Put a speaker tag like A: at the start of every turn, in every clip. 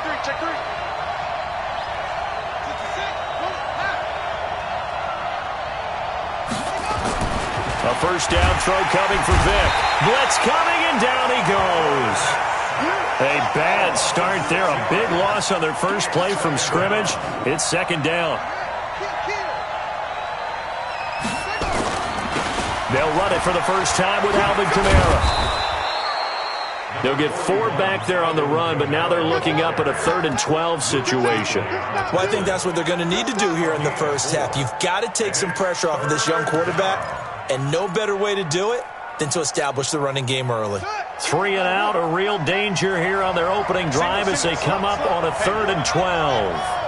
A: Check three.
B: A first down throw coming for Vic. Blitz coming, and down he goes. A bad start there. A big loss on their first play from scrimmage. It's second down. They'll run it for the first time with Alvin Kamara. They'll get 4 back there on the run, but now they're looking up at a 3rd and 12 situation.
C: Well, I think that's what they're going to need to do here in the first half. You've got to take some pressure off of this young quarterback, and no better way to do it than to establish the running game early.
B: 3 and out, a real danger here on their opening drive as they come up on a 3rd and 12.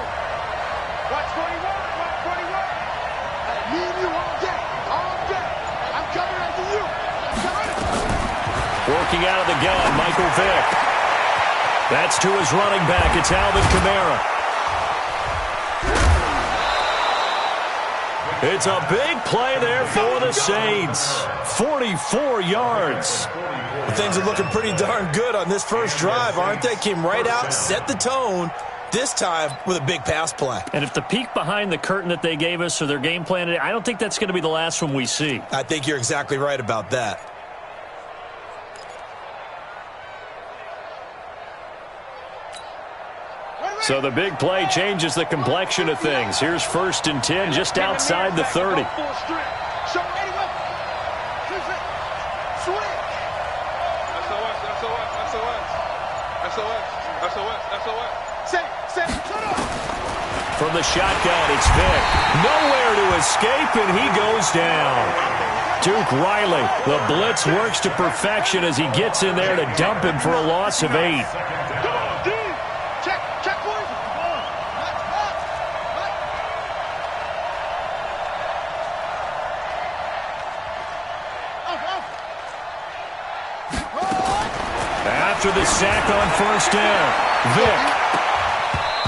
B: Working out of the gun, Michael Vick. That's to his running back. It's Alvin Kamara. It's a big play there for the Saints. 44 yards.
C: Well, things are looking pretty darn good on this first drive, aren't they? Came right out, set the tone, this time with a big pass play.
B: And if the peek behind the curtain that they gave us or their game plan, I don't think that's going to be the last one we see.
C: I think you're exactly right about that.
B: So the big play changes the complexion of things. Here's 1st and 10 just outside the 30. From the shotgun, it's Vic. Nowhere to escape, and he goes down. Duke Riley, the blitz works to perfection as he gets in there to dump him for a loss of 8. After the sack on 1st down, Vic.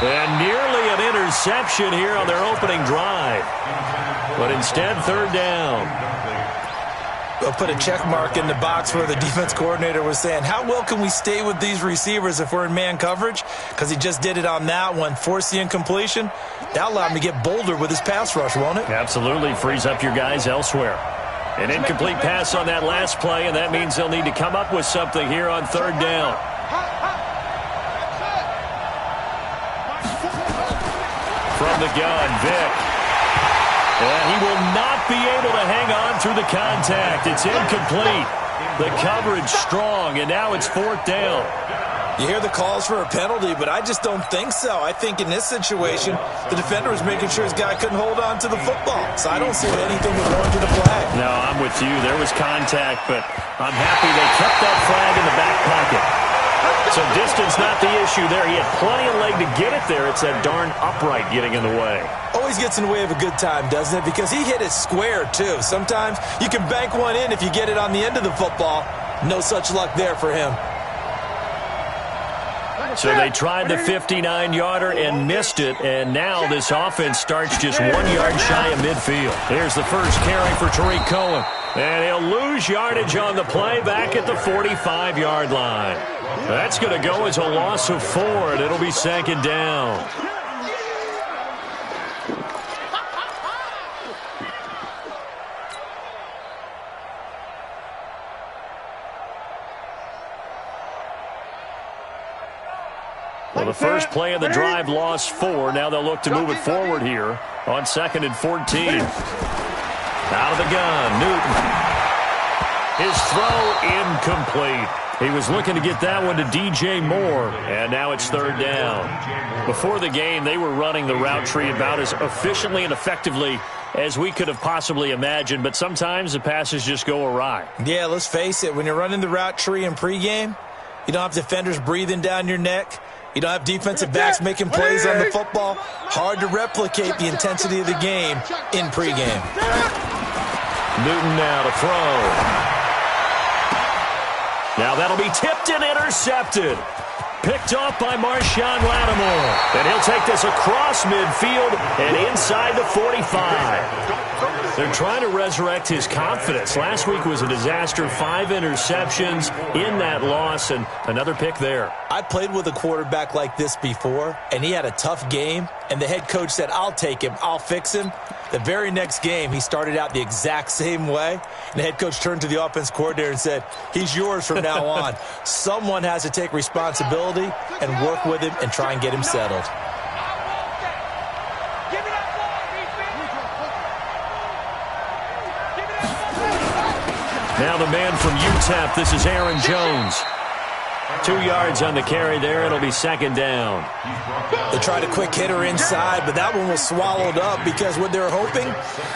B: And nearly an interception here on their opening drive. But instead, 3rd down.
C: They'll put a check mark in the box where the defense coordinator was saying, how well can we stay with these receivers if we're in man coverage? Because he just did it on that one, forced the incompletion. That'll allow him to get bolder with his pass rush, won't it?
B: Absolutely, frees up your guys elsewhere. An incomplete pass on that last play, and that means they'll need to come up with something here on 3rd down. From the gun, Vic. And he will not be able to hang on through the contact. It's incomplete. The coverage strong, and now it's 4th down.
C: You hear the calls for a penalty, but I just don't think so. I think in this situation, the defender was making sure his guy couldn't hold on to the football. So I don't see anything that warranted a flag.
B: No, I'm with you. There was contact, but I'm happy they kept that flag in the back pocket. So distance not the issue there. He had plenty of leg to get it there. It's that darn upright getting in the way.
C: Always gets in the way of a good time, doesn't it? Because he hit it square, too. Sometimes you can bank one in if you get it on the end of the football. No such luck there for him.
B: So they tried the 59-yarder and missed it, and now this offense starts just 1 yard shy of midfield. Here's the first carry for Tariq Cohen. And he'll lose yardage on the play back at the 45-yard line. That's going to go as a loss of 4, and it'll be 2nd down. Well, the first play of the drive lost 4. Now they'll look to move it forward here on 2nd and 14. Out of the gun, Newton. His throw incomplete. He was looking to get that one to DJ Moore, and now it's 3rd down. Before the game, they were running the route tree about as efficiently and effectively as we could have possibly imagined, but sometimes the passes just go awry.
C: Yeah, let's face it. When you're running the route tree in pregame, you don't have defenders breathing down your neck. You don't have defensive backs making plays on the football. Hard to replicate the intensity of the game in pregame.
B: Newton now to throw. Now that'll be tipped and intercepted. picked off by Marshawn Lattimore. And he'll take this across midfield and inside the 45. They're trying to resurrect his confidence. Last week was a disaster. 5 interceptions in that loss, and another pick there.
C: I played with a quarterback like this before, and he had a tough game, and the head coach said, I'll take him, I'll fix him. The very next game, he started out the exact same way, and the head coach turned to the offense coordinator and said, he's yours from now on. Someone has to take responsibility and work with him and try and get him settled.
B: Now the man from UTEP, this is Aaron Jones. 2 yards on the carry there. It'll be second down.
C: They tried a quick hitter inside, but that one was swallowed up because what they're hoping,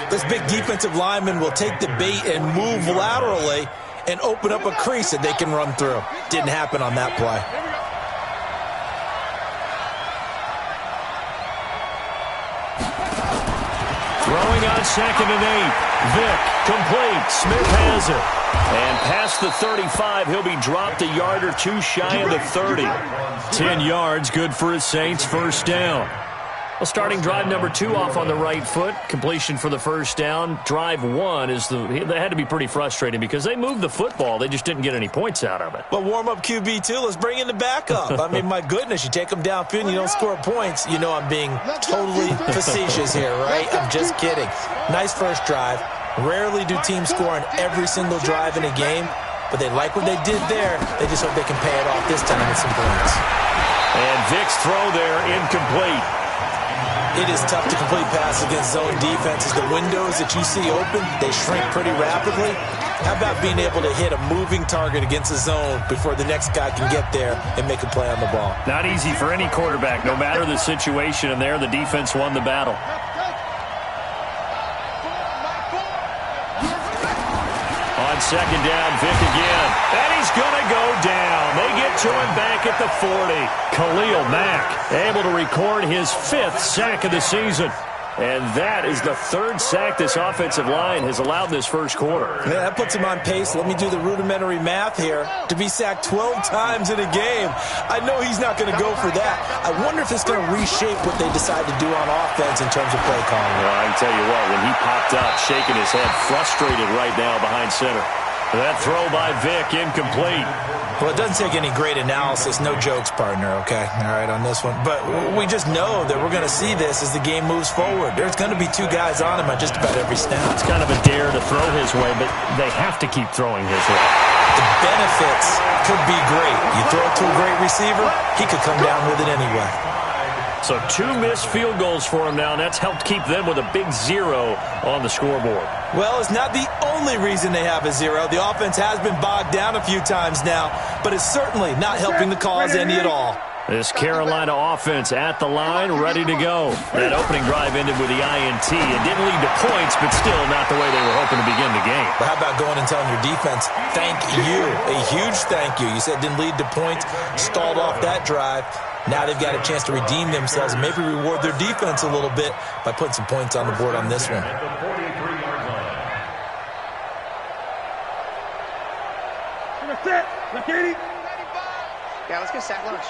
C: this big defensive lineman will take the bait and move laterally and open up a crease that they can run through. Didn't happen on that play.
B: Throwing on 2nd and 8. Vick, complete. Smith has it. And past the 35, he'll be dropped a yard or two shy of the 30. 10 yards, good for his Saints, first down. Well, starting drive number 2 off on the right foot. Completion for the first down. Drive 1 that had to be pretty frustrating because they moved the football. They just didn't get any points out of it.
C: But warm-up QB, too. Let's bring in the backup. I mean, my goodness, you take them downfield and you don't score points. You know I'm being totally facetious here, right? I'm just kidding. Nice first drive. Rarely do teams score on every single drive in a game, but they like what they did there. They just hope they can pay it off this time with some points.
B: And Vick's throw there, incomplete.
C: It is tough to complete passes against zone defenses. The windows that you see open, they shrink pretty rapidly. How about being able to hit a moving target against a zone before the next guy can get there and make a play on the ball?
B: Not easy for any quarterback, no matter the situation, and there the defense won the battle. On second down, Vick again. And he's going to go down. They get to him back at the 40. Khalil Mack able to record his 5th sack of the season. And that is the 3rd sack this offensive line has allowed in this first quarter.
C: Yeah, that puts him on pace. Let me do the rudimentary math here. To be sacked 12 times in a game, I know he's not going to go for that. I wonder if it's going to reshape what they decide to do on offense in terms of play calling.
B: Well, I can tell you what, when he popped up, shaking his head, frustrated right now behind center. That throw by Vick, incomplete.
C: Well, it doesn't take any great analysis. No jokes, partner, okay? All right, on this one. But we just know that we're going to see this as the game moves forward. There's going to be 2 guys on him at just about every snap.
B: It's kind of a dare to throw his way, but they have to keep throwing his way.
C: The benefits could be great. You throw it to a great receiver, he could come down with it anyway.
B: So 2 missed field goals for him now, and that's helped keep them with a big 0 on the scoreboard.
C: Well, it's not the only reason they have a 0. The offense has been bogged down a few times now, but it's certainly not helping the cause any at all.
B: This Carolina offense at the line, ready to go. That opening drive ended with the INT. It didn't lead to points, but still not the way they were hoping to begin the game.
C: But how about going and telling your defense, thank you, a huge thank you. You said it didn't lead to points, stalled off that drive. Now they've got a chance to redeem themselves and maybe reward their defense a little bit by putting some points on the board on this one.
A: Yeah, let's get sack lunch.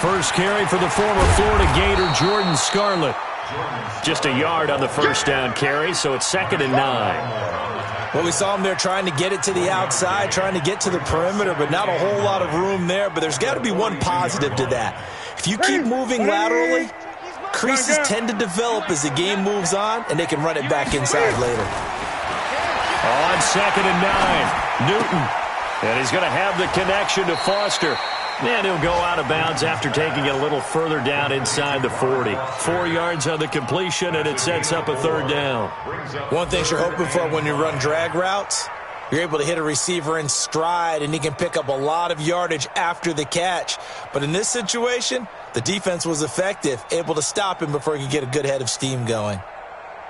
B: First carry for the former Florida Gator, Jordan Scarlett. Just a yard on the first down carry, so it's 2nd and 9.
C: Well, we saw him there trying to get it to the outside, trying to get to the perimeter, but not a whole lot of room there. But there's got to be one positive to that. If you keep moving laterally, creases tend to develop as the game moves on, and they can run it back inside later.
B: On 2nd and 9, Newton. And he's going to have the connection to Foster. And he'll go out of bounds after taking it a little further down inside the 40. 4 yards on the completion, and it sets up a 3rd down.
C: One thing you're hoping for when you run drag routes, you're able to hit a receiver in stride, and he can pick up a lot of yardage after the catch. But in this situation, the defense was effective, able to stop him before he could get a good head of steam going.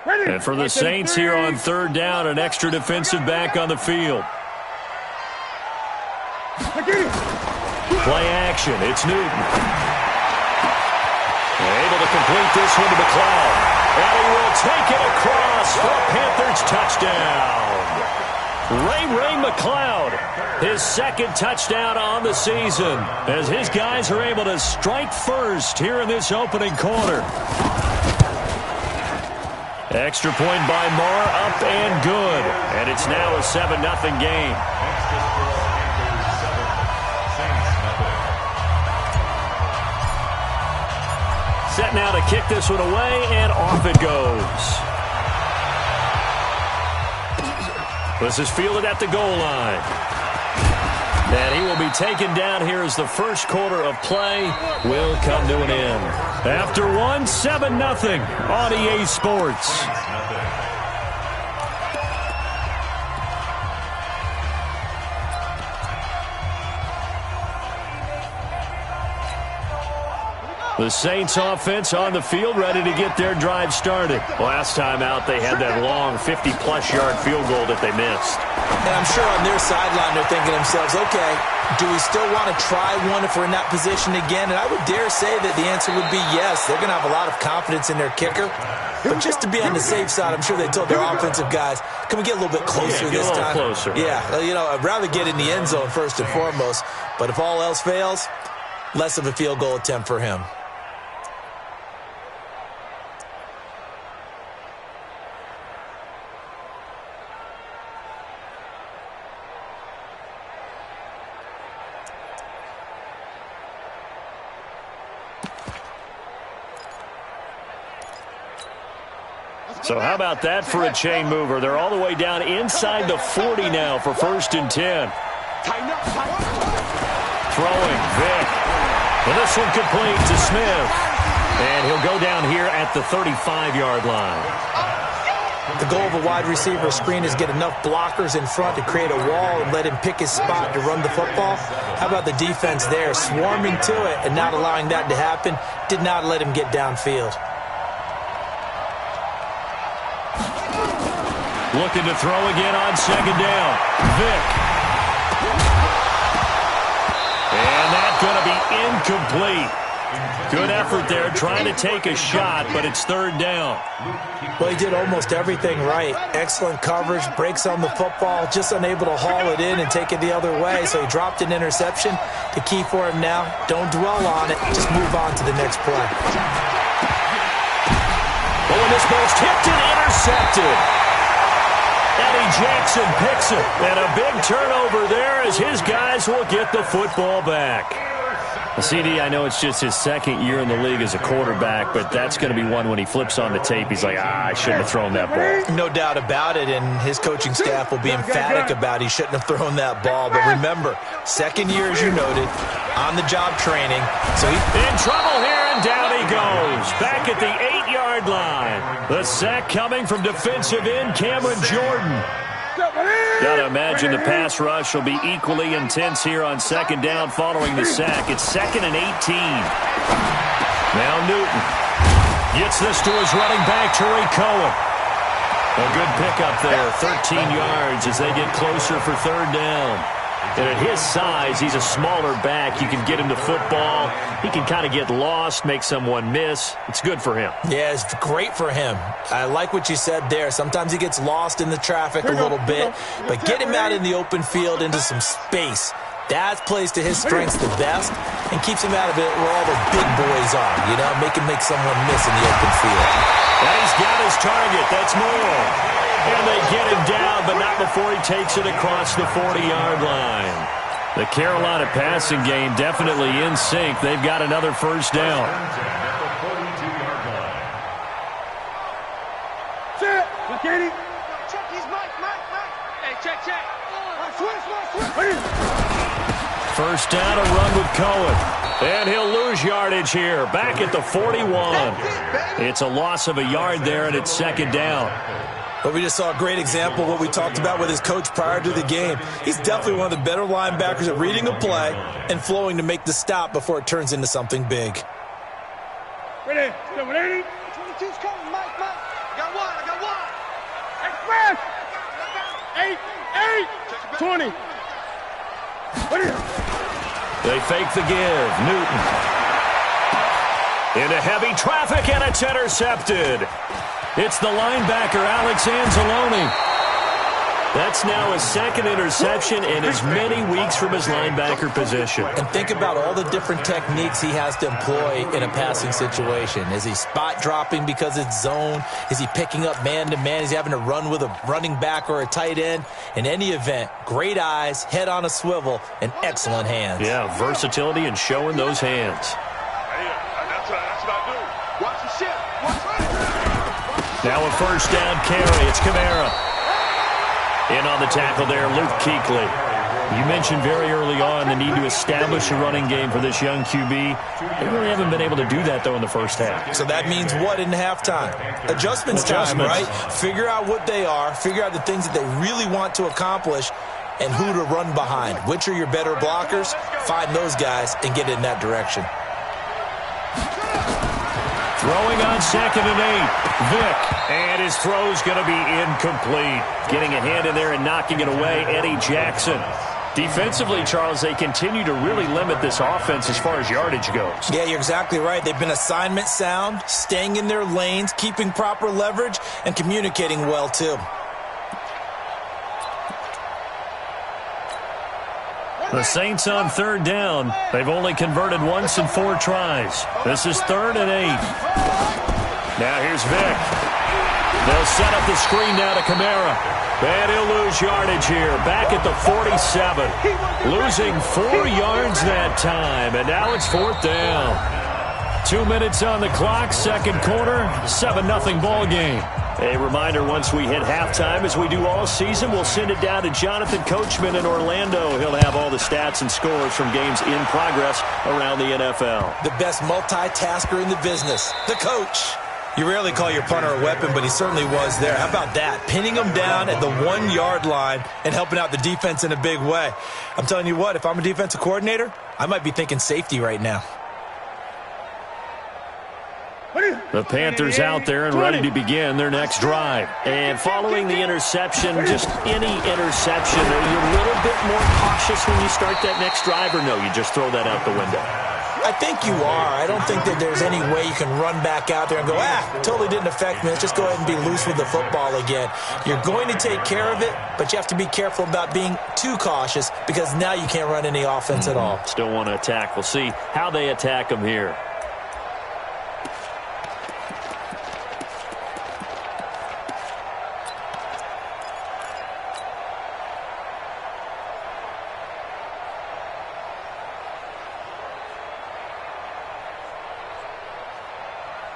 B: And for the Saints here on 3rd down, an extra defensive back on the field. Play action. It's Newton. Able to complete this one to McLeod. And he will take it across for a Panthers touchdown. Ray McLeod, his second touchdown on the season, as his guys are able to strike first here in this opening quarter. Extra point by Marr, up and good. And it's now a 7-0 game. Set now to kick this one away, and off it goes. This is fielded at the goal line. And he will be taken down here as the first quarter of play will come to an end. After one, 7-0 on EA Sports. The Saints offense on the field, ready to get their drive started. Last time out, they had that long 50-plus yard field goal that they missed.
C: And I'm sure on their sideline, they're thinking to themselves, okay, do we still want to try one if we're in that position again? And I would dare say that the answer would be yes. They're going to have a lot of confidence in their kicker. But just to be on the safe side, I'm sure they told their offensive guys, can we get a little bit closer this time?
B: Closer.
C: Yeah, you know, I'd rather get in the end zone first and foremost. But if all else fails, less of a field goal attempt for him.
B: So how about that for a chain mover? They're all the way down inside the 40 now for 1st and 10. Throwing, Vick. Well, this one complete to Smith. And he'll go down here at the 35-yard line.
C: The goal of a wide receiver screen is get enough blockers in front to create a wall and let him pick his spot to run the football. How about the defense there, swarming to it and not allowing that to happen? Did not let him get downfield.
B: Looking to throw again on 2nd down. Vick. And that's going to be incomplete. Good effort there, trying to take a shot, but it's 3rd down.
C: Well, he did almost everything right. Excellent coverage, breaks on the football, just unable to haul it in and take it the other way, so he dropped an interception. The key for him now, don't dwell on it, just move on to the next play.
B: Oh, and this ball's tipped and intercepted. Eddie Jackson picks it, and a big turnover there as his guys will get the football back. CD, I know it's just his 2nd year in the league as a quarterback, but that's going to be one when he flips on the tape. He's like, I shouldn't have thrown that ball.
C: No doubt about it, and his coaching staff will be emphatic about he shouldn't have thrown that ball. But remember, 2nd year, as you noted, on-the-job training. So he's
B: in trouble here, and down he goes. Back at the 8-yard line. The sack coming from defensive end Cameron Jordan. Got to imagine the pass rush will be equally intense here on 2nd down following the sack. It's 2nd and 18. Now Newton gets this to his running back, Tariq Cohen. A good pickup there, 13 yards as they get closer for 3rd down. And at his size, he's a smaller back. You can get him the football. He can kind of get lost, make someone miss. It's good for him.
C: Yeah, it's great for him. I like what you said there. Sometimes he gets lost in the traffic a little bit, but get him out in the open field into some space. That plays to his strengths the best and keeps him out of it where all the big boys are, you know, make someone miss in the open field.
B: And he's got his target. That's more. And they get him down, but not before he takes it across the 40-yard line. The Carolina passing game definitely in sync. They've got another 1st down.
A: Check. Check his mic. Hey, check.
B: 1st down, a run with Cohen. And he'll lose yardage here. Back at the 41. It's a loss of a yard there, and it's 2nd down.
C: But we just saw a great example of what we talked about with his coach prior to the game. He's definitely one of the better linebackers at reading a play and flowing to make the stop before it turns into something big.
A: Ready? 22's coming, Mike. I got one. Express! 8, 20.
B: They fake the give. Newton. Into heavy traffic, and it's intercepted. It's the linebacker, Alex Anzalone. That's now his second interception in as many weeks from his linebacker position.
C: And think about all the different techniques he has to employ in a passing situation. Is he spot dropping because it's zone? Is he picking up man-to-man? Is he having to run with a running back or a tight end? In any event, great eyes, head on a swivel, and excellent hands.
B: Yeah, versatility and showing those hands.
A: That's what I do. Watch the shit.
B: Now a first down carry. It's Kamara. In on the tackle there, Luke Kuechly. You mentioned very early on the need to establish a running game for this young QB. They really haven't been able to do that, though, in the first half.
C: So that means what in halftime? Adjustments time, right? Figure out what they are, figure out the things that they really want to accomplish, and who to run behind. Which are your better blockers? Find those guys and get in that direction.
B: Throwing on 2nd and 8. Vick. And his throw's going to be incomplete. Getting a hand in there and knocking it away, Eddie Jackson. Defensively, Charles, they continue to really limit this offense as far as yardage goes.
C: Yeah, you're exactly right. They've been assignment sound, staying in their lanes, keeping proper leverage, and communicating well, too.
B: The Saints on 3rd down. They've only converted once in 4 tries. This is 3rd and 8. Now here's Vick. They'll set up the screen now to Kamara. And he'll lose yardage here. Back at the 47. Losing 4 yards that time. And now it's 4th down. 2 minutes on the clock. 2nd quarter. 7-0 ball game. A reminder, once we hit halftime, as we do all season, we'll send it down to Jonathan Coachman in Orlando. He'll have all the stats and scores from games in progress around the NFL.
C: The best multitasker in the business, the coach. You rarely call your punter a weapon, but he certainly was there. How about that? Pinning him down at the 1-yard line and helping out the defense in a big way. I'm telling you what, if I'm a defensive coordinator, I might be thinking safety right now.
B: The Panthers out there and ready to begin their next drive. And following the interception, just any interception, are you a little bit more cautious when you start that next drive, or no, you just throw that out the window?
C: I think you are. I don't think that there's any way you can run back out there and go, totally didn't affect me. Let's just go ahead and be loose with the football again. You're going to take care of it, but you have to be careful about being too cautious because now you can't run any offense at all.
B: Still want to attack. We'll see how they attack them here.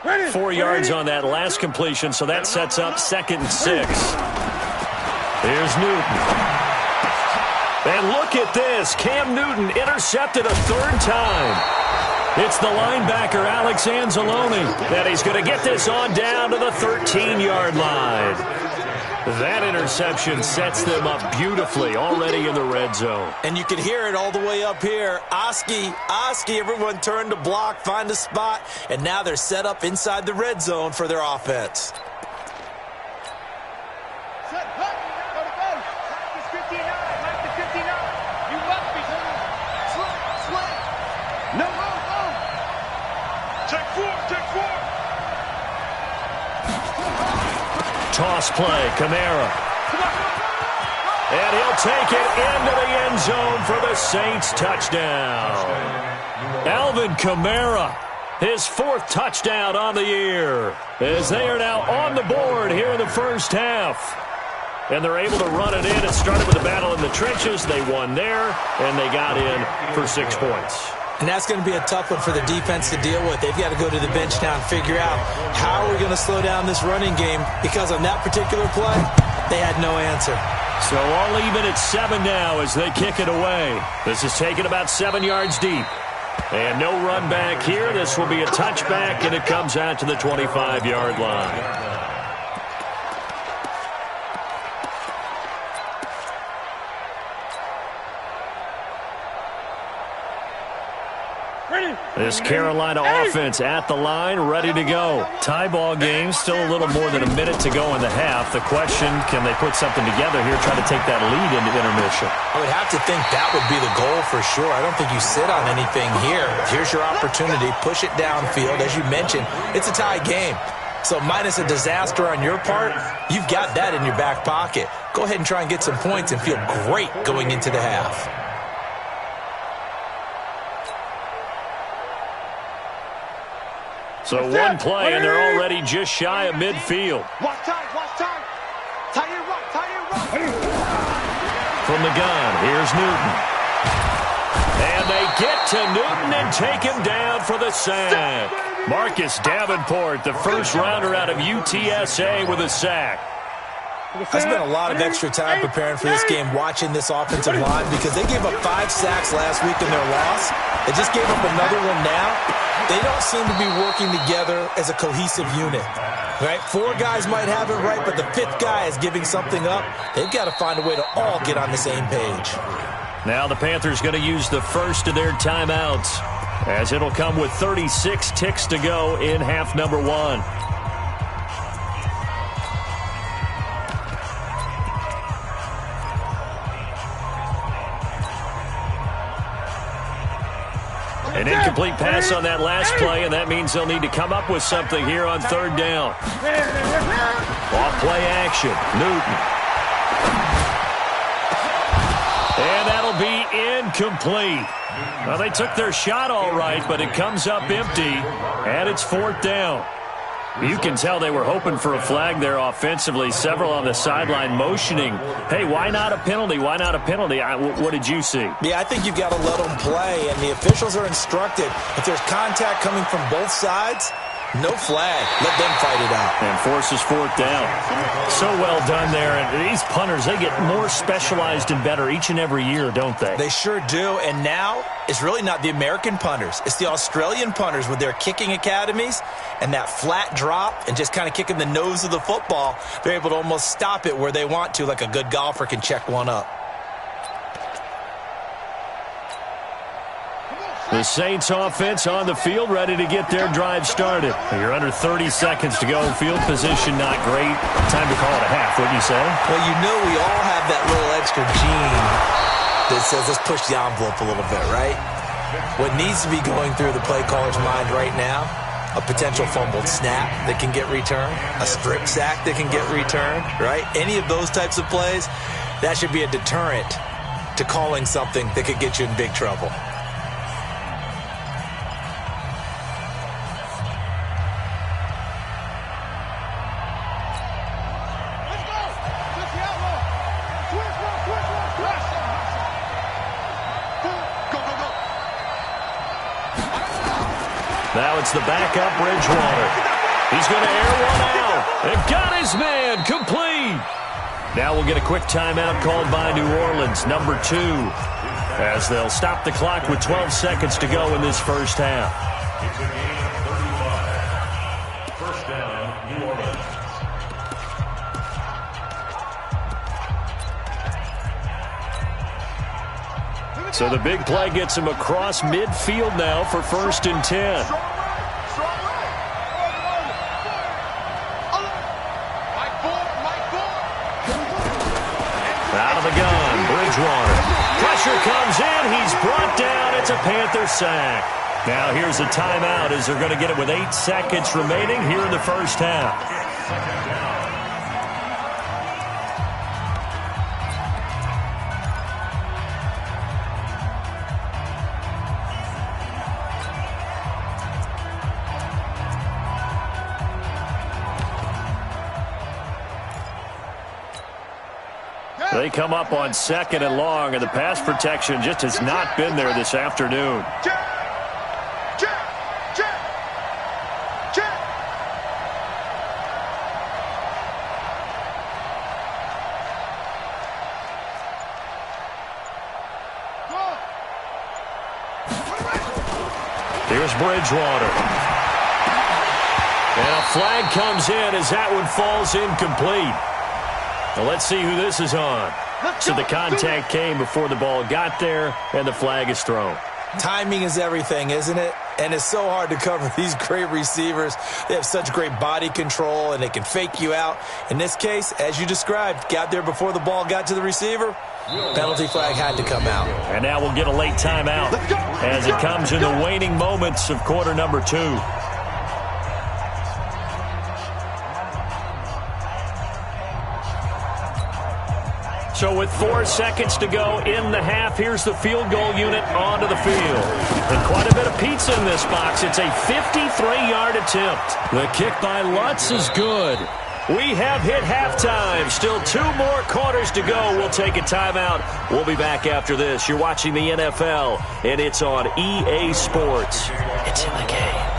A: Ready.
B: 4 yards on that last completion, so that sets up 2nd and 6. Here's Newton. And look at this. Cam Newton intercepted a 3rd time. It's the linebacker, Alex Anzalone, that he's going to get this on down to the 13-yard line. That interception sets them up beautifully already in the red zone.
C: And you can hear it all the way up here. Oski, everyone turned to block, find a spot, and now they're set up inside the red zone for their offense.
A: Set, go. Mike is 59. Mike is 59. You must be. Slip. No, go. Check 4.
B: Toss play, Kamara. And he'll take it into the end zone for the Saints touchdown. Alvin Kamara, his 4th touchdown on the year, as they are now on the board here in the first half. And they're able to run it in. It started with a battle in the trenches. They won there, and they got in for 6 points.
C: And that's going to be a tough one for the defense to deal with. They've got to go to the bench now and figure out how are we going to slow down this running game, because on that particular play, they had no answer.
B: So all even at 7 now as they kick it away. This is taken about 7 yards deep. And no run back here. This will be a touchback, and it comes out to the 25-yard line. This Carolina offense at the line, ready to go. Tie ball game, still a little more than a minute to go in the half. The question, can they put something together here, try to take that lead into intermission?
C: I would have to think that would be the goal for sure. I don't think you sit on anything here. Here's your opportunity. Push it downfield. As you mentioned, it's a tie game. So minus a disaster on your part, you've got that in your back pocket. Go ahead and try and get some points and feel great going into the half.
B: So one play, and they're already just shy of midfield.
A: Watch time, watch time. Tie it right, tie it right.
B: From the gun, here's Newton. And they get to Newton and take him down for the sack. Marcus Davenport, the first rounder out of UTSA with a sack.
C: I spent a lot of extra time preparing for this game watching this offensive line because they gave up 5 sacks last week in their loss. They just gave up another one now. They don't seem to be working together as a cohesive unit. Right? 4 guys might have it right, but the 5th guy is giving something up. They've got to find a way to all get on the same page.
B: Now the Panthers going to use the first of their timeouts, as it'll come with 36 ticks to go in half number 1. An incomplete pass on that last play, and that means they'll need to come up with something here on 3rd down. Off play action, Newton. And that'll be incomplete. Well, they took their shot all right, but it comes up empty, and it's 4th down. You can tell they were hoping for a flag there offensively. Several on the sideline motioning, hey, why not a penalty? Why not a penalty? What did you see?
C: Yeah, I think you've got to let them play, and the officials are instructed. If there's contact coming from both sides, no flag. Let them fight it out.
B: And forces 4th down. So well done there. And these punters, they get more specialized and better each and every year, don't they?
C: They sure do. And now it's really not the American punters. It's the Australian punters with their kicking academies and that flat drop and just kind of kicking the nose of the football. They're able to almost stop it where they want to, like a good golfer can check one up.
B: The Saints offense on the field, ready to get their drive started. You're under 30 seconds to go. Field position not great. Time to call it a half, wouldn't you say?
C: Well, you know we all have that little extra gene that says let's push the envelope a little bit, right? What needs to be going through the play caller's mind right now, a potential fumbled snap that can get returned, a strip sack that can get returned, right? Any of those types of plays, that should be a deterrent to calling something that could get you in big trouble.
B: Now it's the backup, Bridgewater. He's going to air one out. And got his man complete. Now we'll get a quick timeout called by New Orleans, number 2, as they'll stop the clock with 12 seconds to go in this first half. First down, New Orleans. So the big play gets him across midfield now for 1st and 10. Out of the gun, Bridgewater. Pressure comes in. He's brought down. It's a Panther sack. Now here's a timeout as they're going to get it with 8 seconds remaining here in the first half. They come up on 2nd and long, and the pass protection just has not been there this afternoon. Here's Bridgewater. And a flag comes in as that one falls incomplete. Now let's see who this is on. So the contact came before the ball got there, and the flag is thrown.
C: Timing is everything, isn't it? And it's so hard to cover these great receivers. They have such great body control, and they can fake you out. In this case, as you described, got there before the ball got to the receiver. Penalty flag had to come out.
B: And now we'll get a late timeout as it comes in the waning moments of quarter number 2. So with 4 seconds to go in the half, here's the field goal unit onto the field. And quite a bit of pizza in this box. It's a 53-yard attempt.
D: The kick by Lutz is good.
B: We have hit halftime. Still 2 more quarters to go. We'll take a timeout. We'll be back after this. You're watching the NFL, and it's on EA Sports. It's in the game.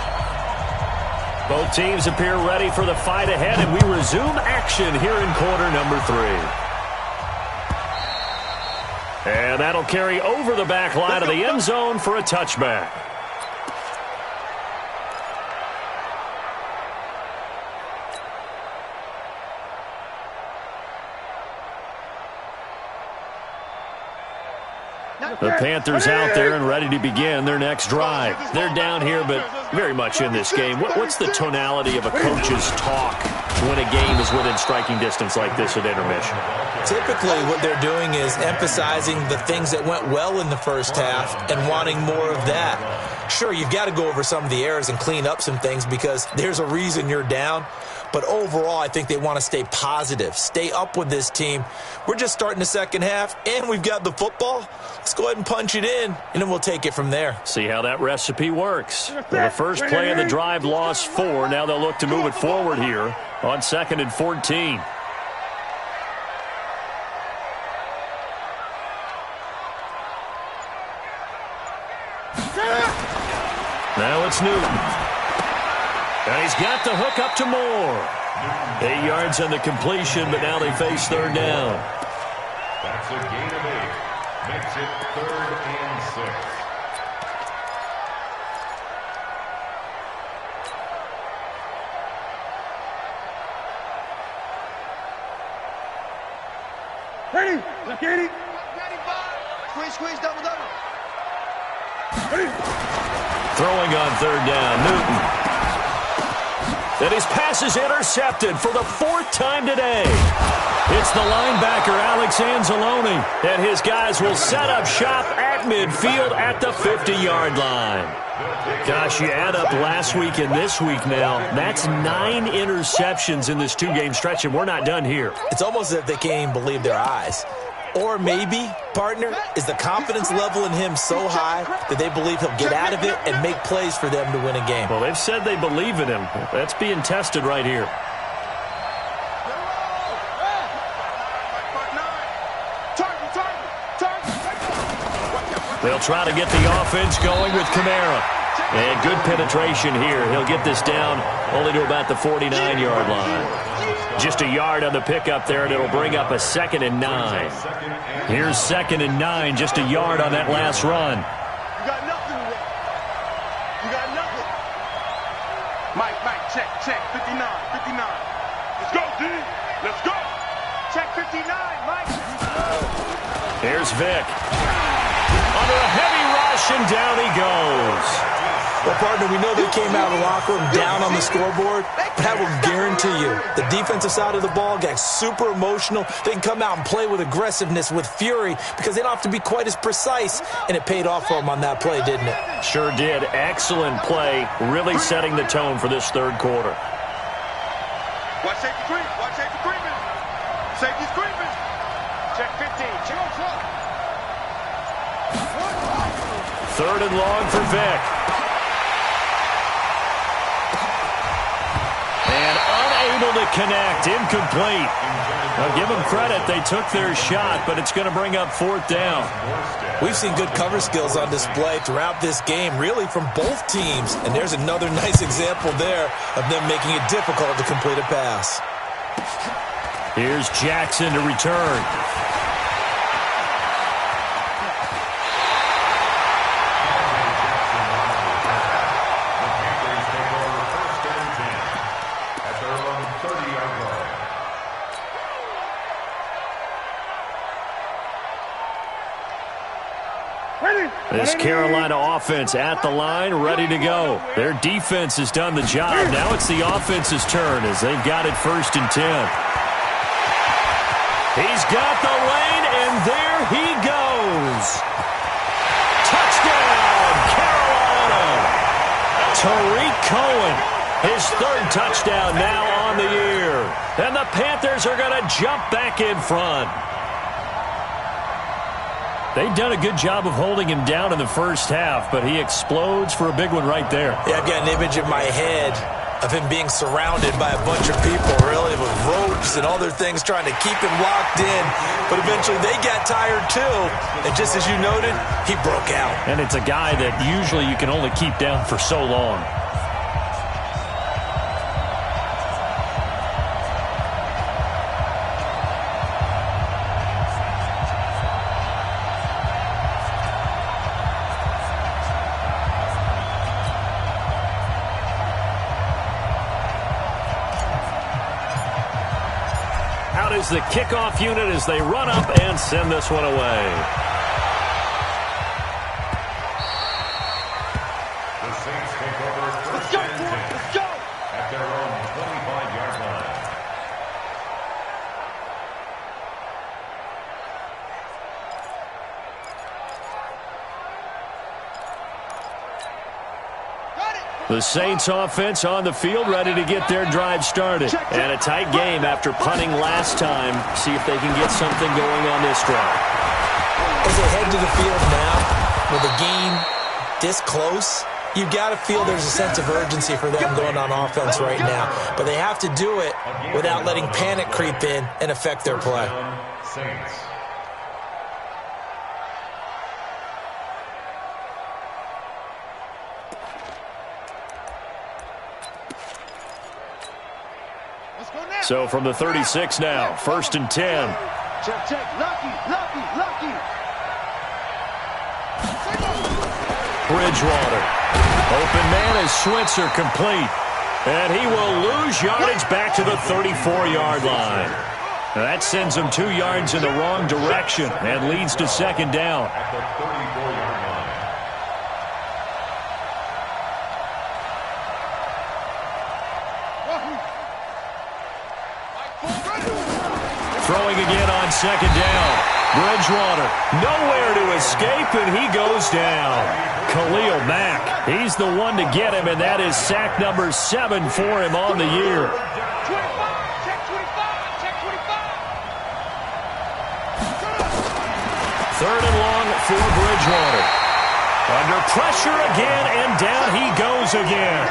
B: Both teams appear ready for the fight ahead, and we resume action here in quarter number 3. And that'll carry over the back line of the end zone for a touchback. The Panthers out there and ready to begin their next drive. They're down here, but very much in this game. What's the tonality of a coach's talk when a game is within striking distance like this at intermission?
C: Typically, what they're doing is emphasizing the things that went well in the first half and wanting more of that. Sure, you've got to go over some of the errors and clean up some things because there's a reason you're down. But overall, I think they want to stay positive, stay up with this team. We're just starting the second half, and we've got the football. Let's go ahead and punch it in, and then we'll take it from there.
B: See how that recipe works. Well, the first play of the drive lost 4. Now they'll look to move it forward here on 2nd and 14. Now it's Newton. And he's got the hook up to Moore. 8 yards on the completion, but now they face third down.
E: That's a gain of 8. Makes it 3rd and 6.
A: Ready? Look at it. Ready, squeeze, squeeze, double, double. Ready.
B: Throwing on third down, Newton. And his pass is intercepted for the 4th time today. It's the linebacker, Alex Anzalone, and his guys will set up shop at midfield at the 50-yard line. Gosh, you add up last week and this week now, that's 9 interceptions in this 2-game stretch, and we're not done here.
C: It's almost as if they can't even believe their eyes. Or maybe, partner, is the confidence level in him so high that they believe he'll get out of it and make plays for them to win a game.
B: Well, they've said they believe in him. That's being tested right here. They'll try to get the offense going with Kamara. And good penetration here. He'll get this down only to about the 49-yard line. Just a yard on the pickup there, and it'll bring up a 2nd and 9. Here's 2nd and 9, just a yard on that last run.
A: You got nothing today. You got nothing. Mike, check, 59. Let's go, D. Let's go. Check 59, Mike.
B: Here's Vic. Under a heavy rush, and down he goes.
C: Well, partner, we know they came out of the locker room down on the scoreboard, but I will guarantee you the defensive side of the ball got super emotional. They can come out and play with aggressiveness, with fury, because they don't have to be quite as precise, and it paid off for them on that play, didn't it?
B: Sure did. Excellent play, really setting the tone for this third quarter.
A: Watch safety creep. Watch safety creeping. Safety's creeping. Check 15. Check.
B: 3rd and long for Vic. And unable to connect, incomplete. Now give them credit, they took their shot, but it's going to bring up 4th down.
C: We've seen good cover skills on display throughout this game, really from both teams. And there's another nice example there of them making it difficult to complete a pass.
B: Here's Jackson to return. This Carolina offense at the line, ready to go. Their defense has done the job. Now it's the offense's turn as they've got it 1st and 10. He's got the lane, and there he goes. Touchdown, Carolina. Tariq Cohen, his 3rd touchdown now on the year. And the Panthers are going to jump back in front. They've done a good job of holding him down in the first half, but he explodes for a big one right there.
C: Yeah, I've got an image in my head of him being surrounded by a bunch of people, really, with ropes and other things trying to keep him locked in. But eventually they got tired too, and just as you noted, he broke out.
B: And it's a guy that usually you can only keep down for so long. Is the kickoff unit as they run up and send this one away.
E: The Saints take over first and 10 at their own 25-yard line.
B: The Saints offense on the field, ready to get their drive started. And a tight game after punting last time. See if they can get something going on this drive.
C: As they head to the field now, with a game this close, you've got to feel there's a sense of urgency for them going on offense right now. But they have to do it without letting panic creep in and affect their play.
E: Saints.
B: So from the 36 now, 1st and 10.
A: Check, check. Lucky.
B: Bridgewater. Open man is Switzer complete. And he will lose yardage back to the 34-yard line. That sends him 2 yards in the wrong direction and leads to 2nd down.
E: At the 34-yard line.
B: Throwing again on 2nd down. Bridgewater, nowhere to escape, and he goes down. Khalil Mack, he's the one to get him, and that is sack number 7 for him on the year.
A: 25. Check 25. Check 25.
B: 3rd and long for Bridgewater. Under pressure again, and down he goes again.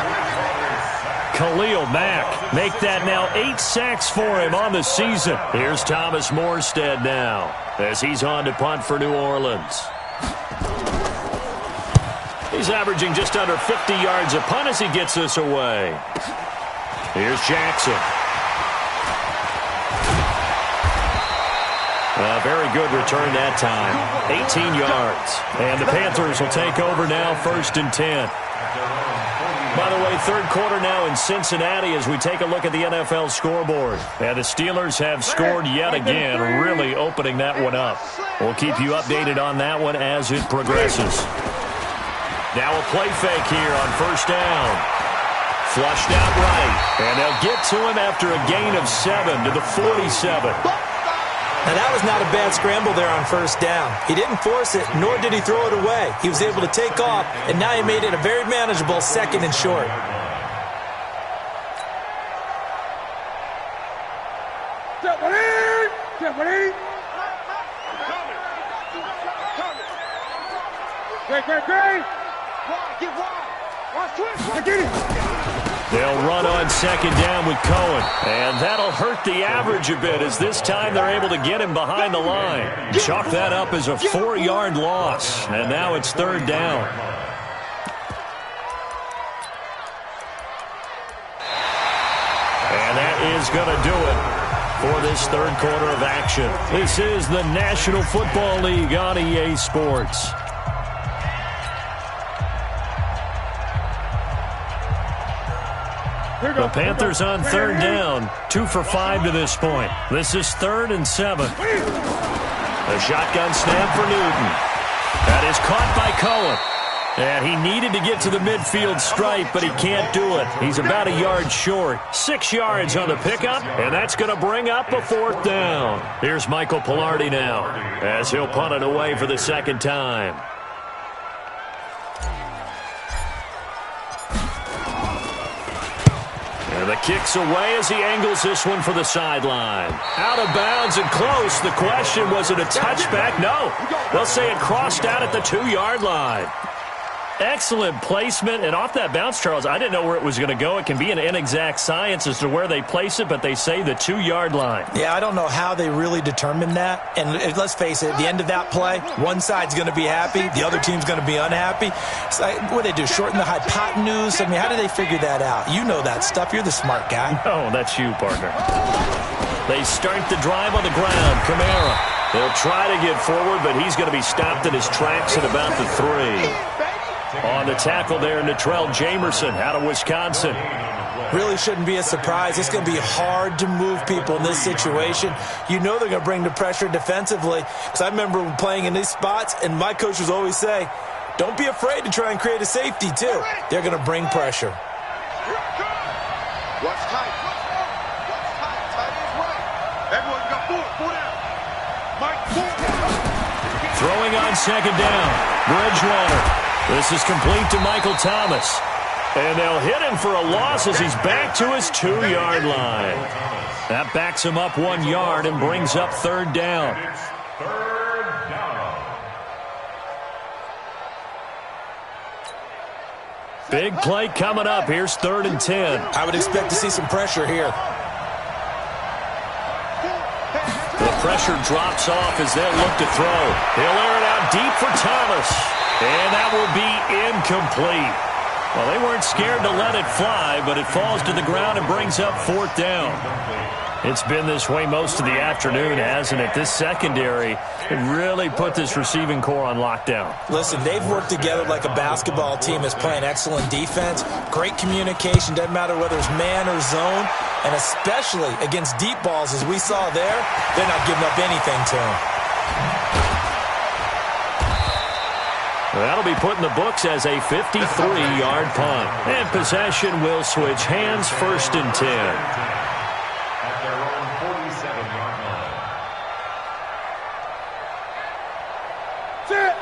B: Khalil Mack, make that now 8 sacks for him on the season. Here's Thomas Morstead now as he's on to punt for New Orleans. He's averaging just under 50 yards a punt as he gets this away. Here's Jackson. A very good return that time. 18 yards. And the Panthers will take over now, 1st and 10. By the way, 3rd quarter now in Cincinnati as we take a look at the NFL scoreboard. And the Steelers have scored yet again, really opening that one up. We'll keep you updated on that one as it progresses. Now a play fake here on 1st down. Flushed out right. And they'll get to him after a gain of 7 to the 47.
C: Now, that was not a bad scramble there on 1st down. He didn't force it, nor did he throw it away. He was able to take off, and now he made it a very manageable 2nd and short.
B: They'll run on 2nd down with Cohen. And that'll hurt the average a bit as this time they're able to get him behind the line. Chalk that up as a 4-yard loss. And now it's 3rd down. And that is going to do it for this 3rd quarter of action. This is the National Football League on EA Sports. The Panthers on 3rd down, 2 for 5 to this point. This is 3rd and 7. A shotgun snap for Newton. That is caught by Cohen. And he needed to get to the midfield stripe, but he can't do it. He's about a yard short. 6 yards on the pickup, and that's going to bring up a 4th down. Here's Michael Pilardi now as he'll punt it away for the 2nd time. And the Kicks away as he angles this one for the sideline. Out of bounds and close. The question, was it a touchback? No. They'll say it crossed out at the 2-yard line. Excellent placement, and off that bounce, Charles, I didn't know where it was going to go. It can be an inexact science as to where they place it, but they say the 2-yard line.
C: Yeah, I don't know how they really determined that. And let's face it, at the end of that play, one side's going to be happy, the other team's going to be unhappy. It's like, what do they do, shorten the hypotenuse? I mean, how do they figure that out? You know that stuff. You're the smart guy.
B: No, that's you, partner. They start the drive on the ground. Kamara. They'll try to get forward, but he's going to be stopped in his tracks at about the 3. On the tackle there, Natrell Jamerson out of Wisconsin.
C: Really shouldn't be a surprise. It's going to be hard to move people in this situation. You know they're going to bring the pressure defensively. Because I remember playing in these spots, and my coaches always say, don't be afraid to try and create a safety, too. They're going to bring pressure.
A: Watch tight. Watch tight. Tight is right. Everyone got 4 down. Mike, 4.
B: Throwing on second down. Bridgewater. This is complete to Michael Thomas. And they'll hit him for a loss as he's back to his 2-yard line. That backs him up 1 yard and brings up 3rd down. Big play coming up. Here's 3rd and 10.
C: I would expect to see some pressure here.
B: The pressure drops off as they'll look to throw. He'll air it out deep for Thomas. And that will be incomplete. Well, they weren't scared to let it fly, but it falls to the ground and brings up 4th down. It's been this way most of the afternoon, hasn't it? This secondary really put this receiving core on lockdown.
C: Listen, they've worked together like a basketball team that's playing excellent defense. Great communication, doesn't matter whether it's man or zone. And especially against deep balls, as we saw there, they're not giving up anything to them.
B: That'll be put in the books as a 53-yard punt. And possession will switch hands, 1st and 10.
E: At their own 47-yard line.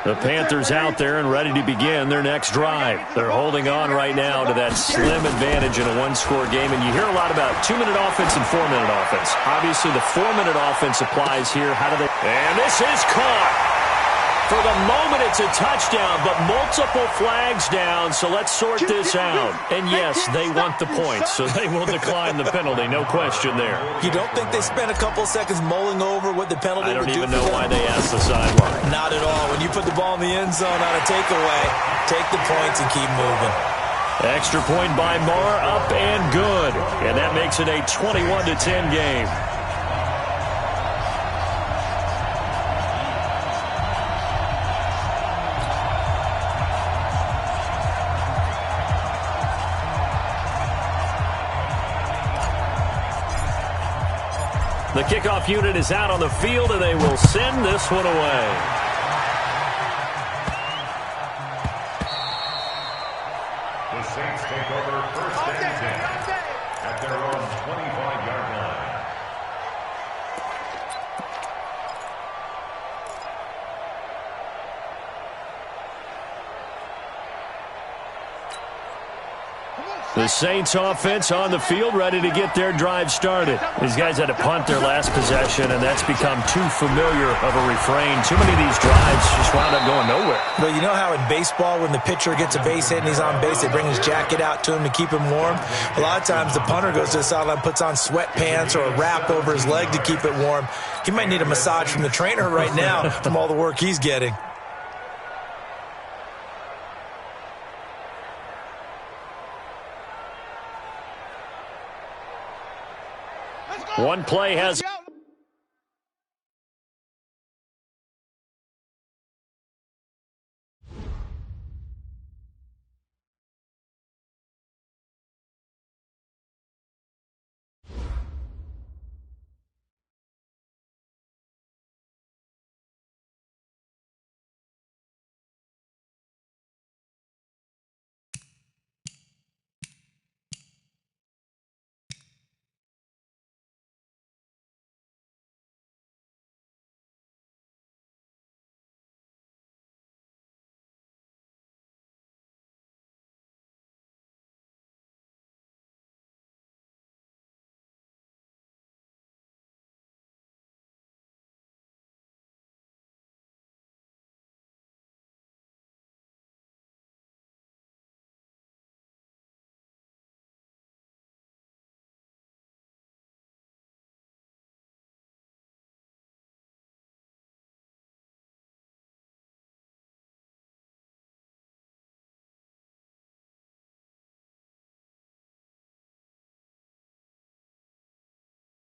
B: The Panthers out there and ready to begin their next drive. They're holding on right now to that slim advantage in a 1-score game. And you hear a lot about 2-minute offense and 4-minute offense. Obviously, the 4-minute offense applies here. How do they? And this is caught. For the moment, it's a touchdown, but multiple flags down, so let's sort this out. And yes, they want the points, so they will decline the penalty, no question there.
C: You don't think they spent a couple seconds mulling over what the penalty would do?
B: I don't even know why they asked the sideline.
C: Not at all. When you put the ball in the end zone on a takeaway, take the points and keep moving.
B: Extra point by Marr, up and good. And that makes it a 21-10 game. The kickoff unit is out on the field, and they will send this one away.
E: The Saints take over 1st and 10 at their own 25-yard line.
B: The Saints offense on the field, ready to get their drive started. These guys had to punt their last possession, and that's become too familiar of a refrain. Too many of these drives just wound up going nowhere.
C: Well, you know how in baseball, when the pitcher gets a base hit and he's on base, they bring his jacket out to him to keep him warm? A lot of times the punter goes to the sideline, puts on sweatpants or a wrap over his leg to keep it warm. He might need a massage from the trainer right now from all the work he's getting.
B: One play has